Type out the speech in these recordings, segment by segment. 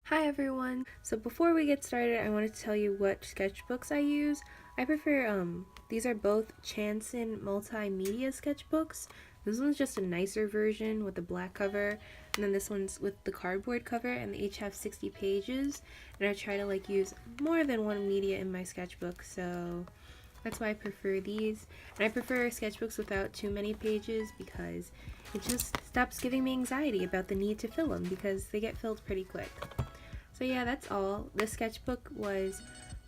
Hi everyone! So before we get started, I wanted to tell you what sketchbooks I use. I prefer, these are both Chanson multimedia sketchbooks. This one's just a nicer version with the black cover, and then this one's with the cardboard cover, and they each have 60 pages. And I try to use more than one media in my sketchbook, so that's why I prefer these. And I prefer sketchbooks without too many pages because it just stops giving me anxiety about the need to fill them because they get filled pretty quick. So yeah, that's all. This sketchbook was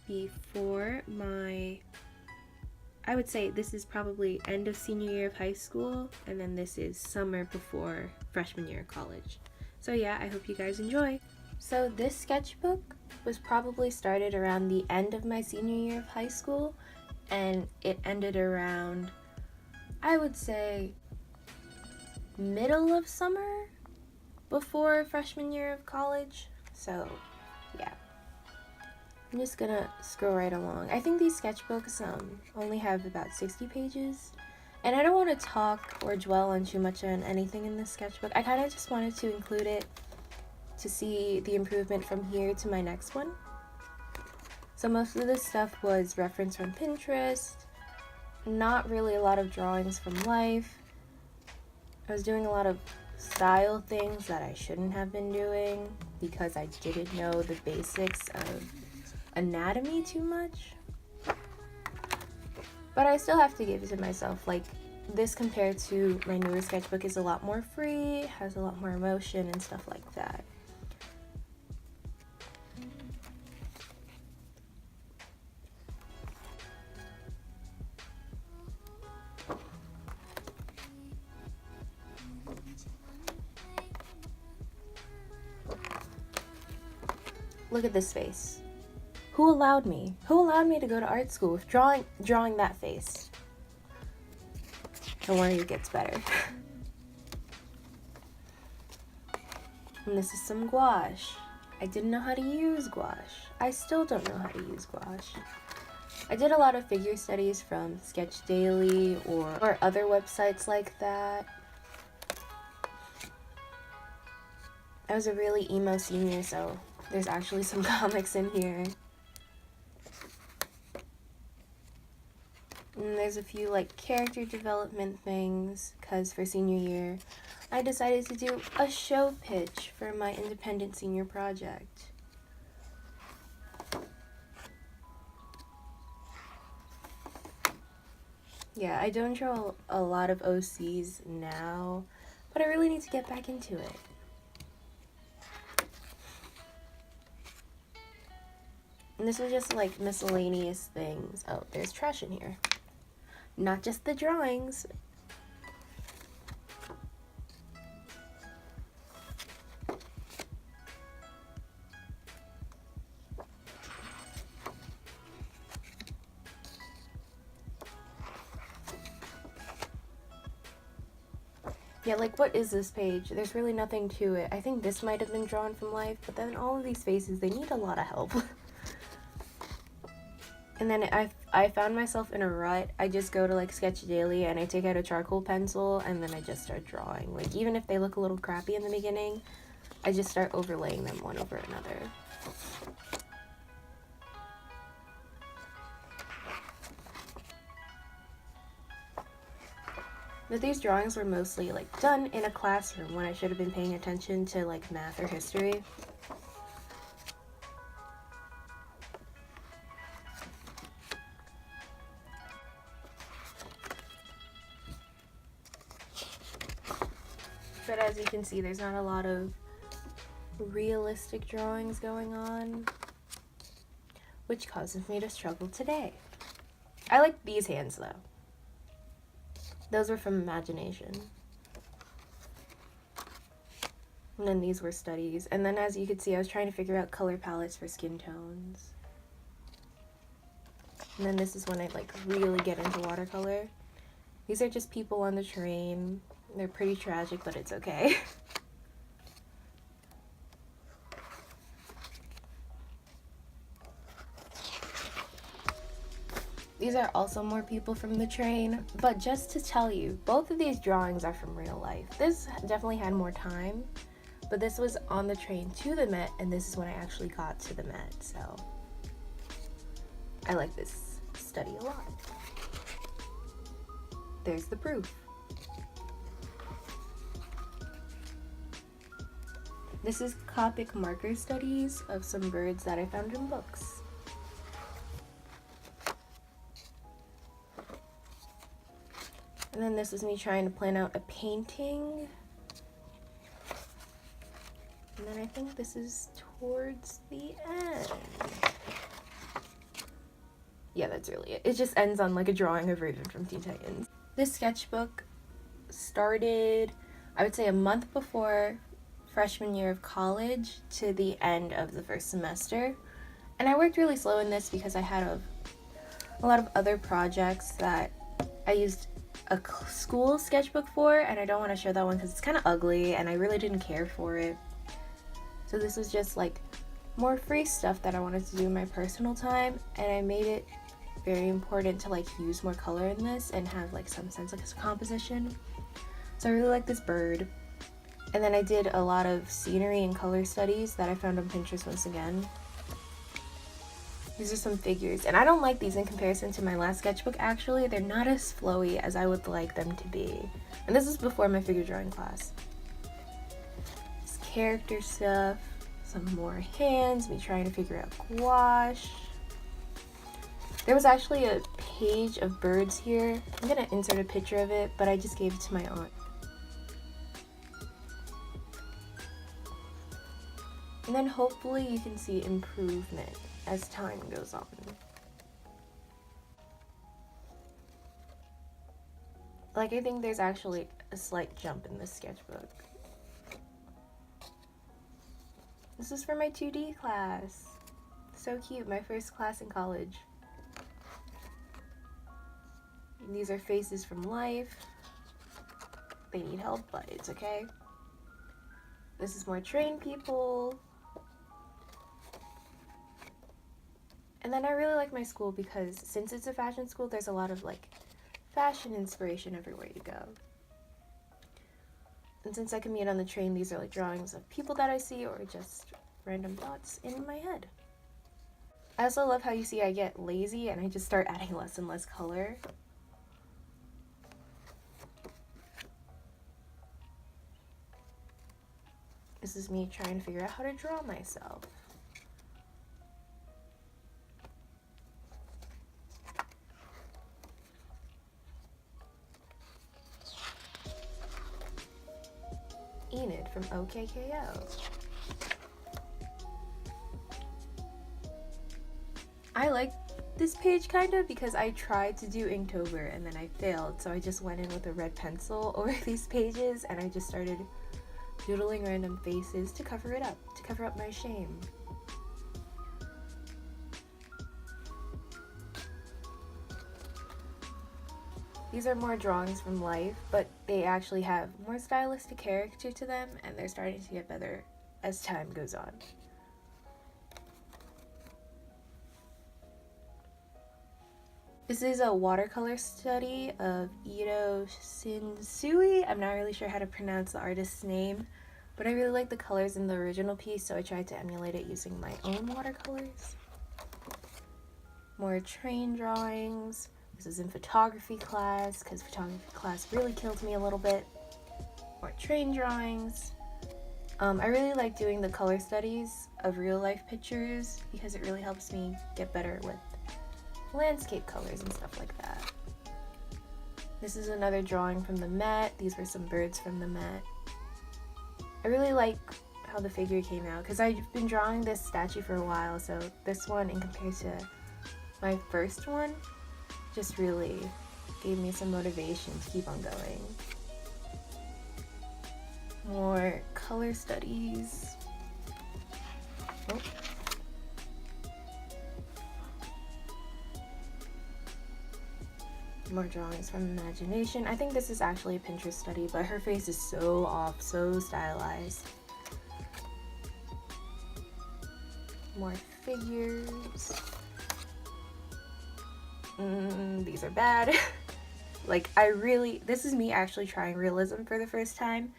before I would say this is probably end of senior year of high school, and then this is summer before freshman year of college. So yeah, I hope you guys enjoy. So this sketchbook was probably started around the end of my senior year of high school, and it ended around, I would say, middle of summer before freshman year of college. So yeah, I'm just gonna scroll right along. I think these sketchbooks only have about 60 pages, and I don't want to talk or dwell on too much on anything in this sketchbook. I kind of just wanted to include it to see the improvement from here to my next one. So most of this stuff was referenced from Pinterest, not really a lot of drawings from life. I was doing a lot of style things that I shouldn't have been doing because I didn't know the basics of anatomy too much. But I still have to give it to myself, this compared to my newer sketchbook is a lot more free, has a lot more emotion and stuff like that. Look at this face. Who allowed me? Who allowed me to go to art school with drawing that face? Don't worry, it gets better. And this is some gouache. I didn't know how to use gouache. I still don't know how to use gouache. I did a lot of figure studies from Sketch Daily or other websites like that. I was a really emo senior, so there's actually some comics in here. And there's a few character development things, because for senior year, I decided to do a show pitch for my independent senior project. Yeah, I don't draw a lot of OCs now, but I really need to get back into it. And this was just miscellaneous things. Oh, there's trash in here. Not just the drawings. Yeah, what is this page? There's really nothing to it. I think this might have been drawn from life, but then all of these faces, they need a lot of help. And then I found myself in a rut. I just go to Sketch Daily and I take out a charcoal pencil and then I just start drawing. Even if they look a little crappy in the beginning, I just start overlaying them one over another. But these drawings were mostly done in a classroom when I should have been paying attention to math or history. But as you can see, there's not a lot of realistic drawings going on, which causes me to struggle today. I like these hands though. Those were from imagination. And then these were studies. And then as you could see, I was trying to figure out color palettes for skin tones. And then this is when I really get into watercolor. These are just people on the train. They're pretty tragic, but it's okay. These are also more people from the train, but just to tell you, both of these drawings are from real life. This definitely had more time, But this was on the train to the Met, and this is when I actually got to the Met, so I like this study a lot. There's the proof. This is Copic marker studies of some birds that I found in books. And then this is me trying to plan out a painting. And then I think this is towards the end. Yeah, that's really it. It just ends on like a drawing of Raven from Teen Titans. This sketchbook started, I would say, a month before freshman year of college to the end of the first semester. And I worked really slow in this because I had a lot of other projects that I used a school sketchbook for, and I don't want to show that one because it's kind of ugly and I really didn't care for it. So this was just like more free stuff that I wanted to do in my personal time, and I made it very important to like use more color in this and have like some sense of composition. So I really like this bird. And then I did a lot of scenery and color studies that I found on Pinterest once again. These are some figures, and I don't like these in comparison to my last sketchbook actually. They're not as flowy as I would like them to be. And this is before my figure drawing class. This character stuff, some more hands, me trying to figure out gouache. There was actually a page of birds here. I'm gonna insert a picture of it, but I just gave it to my aunt. And then hopefully you can see improvement as time goes on. Like, I think there's actually a slight jump in this sketchbook. This is for my 2D class. So cute, my first class in college. And these are faces from life. They need help, but it's okay. This is more train people. And then I really like my school because since it's a fashion school, there's a lot of like fashion inspiration everywhere you go. And since I commute on the train, these are like drawings of people that I see or just random thoughts in my head. I also love how you see I get lazy and I just start adding less and less color. This is me trying to figure out how to draw myself. Enid from OKKO. I like this page kind of because I tried to do Inktober and then I failed, so I just went in with a red pencil over these pages and I just started doodling random faces to cover it up, to cover up my shame. These are more drawings from life, but they actually have more stylistic character to them, and they're starting to get better as time goes on. This is a watercolor study of Ito Shinsui. I'm not really sure how to pronounce the artist's name, but I really like the colors in the original piece, so I tried to emulate it using my own watercolors. More train drawings. This is in photography class, because photography class really killed me a little bit. More train drawings. I really like doing the color studies of real life pictures because it really helps me get better with landscape colors and stuff like that. This is another drawing from the Met. These were some birds from the Met. I really like how the figure came out because I've been drawing this statue for a while, so this one in comparison to my first one just really gave me some motivation to keep on going. More color studies. Oh. More drawings from imagination. I think this is actually a Pinterest study, but her face is so off, so stylized. More figures. These are bad. Like, this is me actually trying realism for the first time.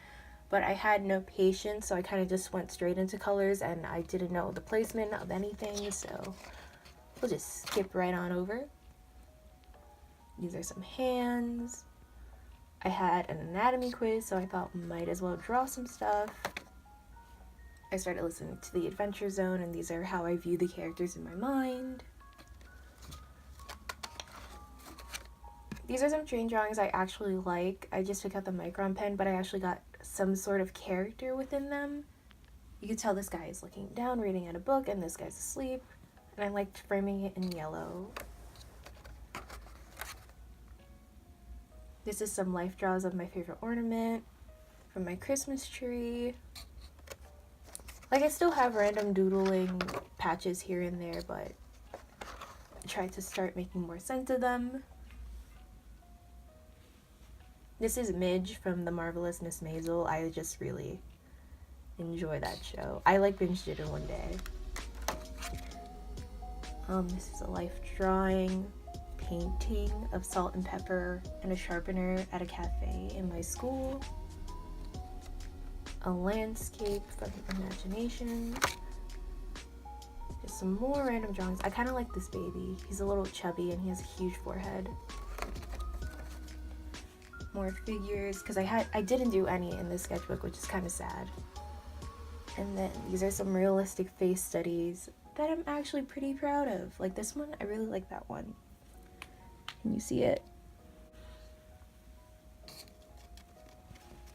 but I had no patience, so I kind of just went straight into colors and I didn't know the placement of anything, so we'll just skip right on over. These are some hands. I had an anatomy quiz, so I thought might as well draw some stuff. I started listening to the Adventure Zone, and these are how I view the characters in my mind. These are some train drawings I actually like. I just took out the Micron pen, but I actually got some sort of character within them. You could tell this guy is looking down, reading at a book, and this guy's asleep. And I liked framing it in yellow. This is some life draws of my favorite ornament from my Christmas tree. Like, I still have random doodling patches here and there, but I tried to start making more sense of them. This is Midge from The Marvelous Miss Maisel. I just really enjoy that show. I like binged it in one day. This is a life drawing painting of salt and pepper and a sharpener at a cafe in my school. A landscape from imagination. Just some more random drawings. I kind of like this baby. He's a little chubby and he has a huge forehead. More figures, because I didn't do any in this sketchbook, which is kind of sad. And then these are some realistic face studies that I'm actually pretty proud of. Like this one, I really like that one. Can you see it?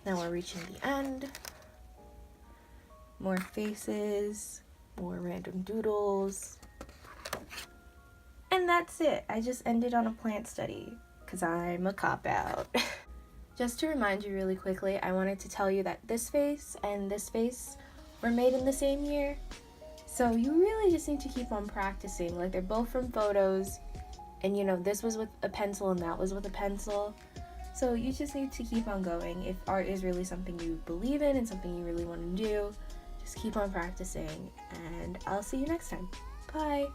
Now we're reaching the end. More faces, more random doodles. And that's it. I just ended on a plant study because I'm a cop-out. Just to remind you really quickly, I wanted to tell you that this face and this face were made in the same year. So you really just need to keep on practicing. Like, they're both from photos, and you know, this was with a pencil and that was with a pencil. So you just need to keep on going. If art is really something you believe in and something you really want to do, just keep on practicing, and I'll see you next time. Bye!